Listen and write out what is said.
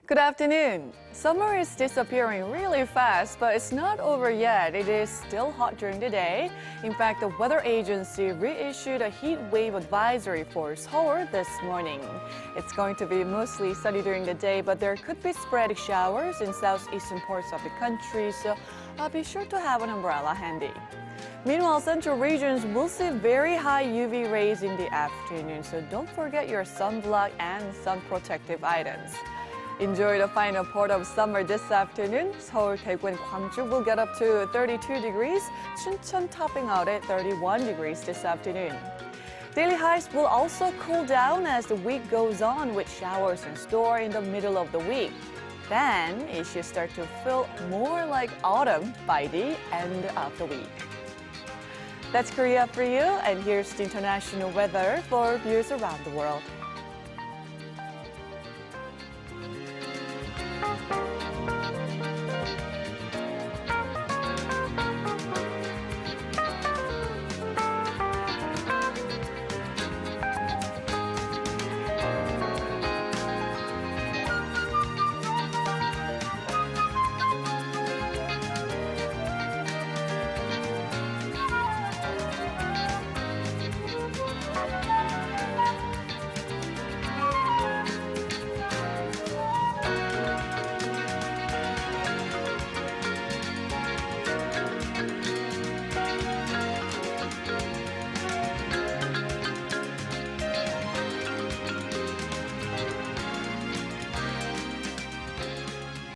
Good afternoon. Summer is disappearing really fast, but it's not over yet. It is still hot during the day. In fact, the weather agency reissued a heat wave advisory for Seoul this morning. It's going to be mostly sunny during the day, but there could be sporadic showers in southeastern parts of the country, so be sure to have an umbrella handy. Meanwhile, central regions will see very high UV rays in the afternoon, so don't forget your sunblock and sun protective items. Enjoy the final part of summer this afternoon. Seoul, Daegu, and Gwangju will get up to 32 degrees. Chuncheon topping out at 31 degrees this afternoon. Daily highs will also cool down as the week goes on, with showers in store in the middle of the week. Then it should start to feel more like autumn by the end of the week. That's Korea for you, and here's the international weather for viewers around the world.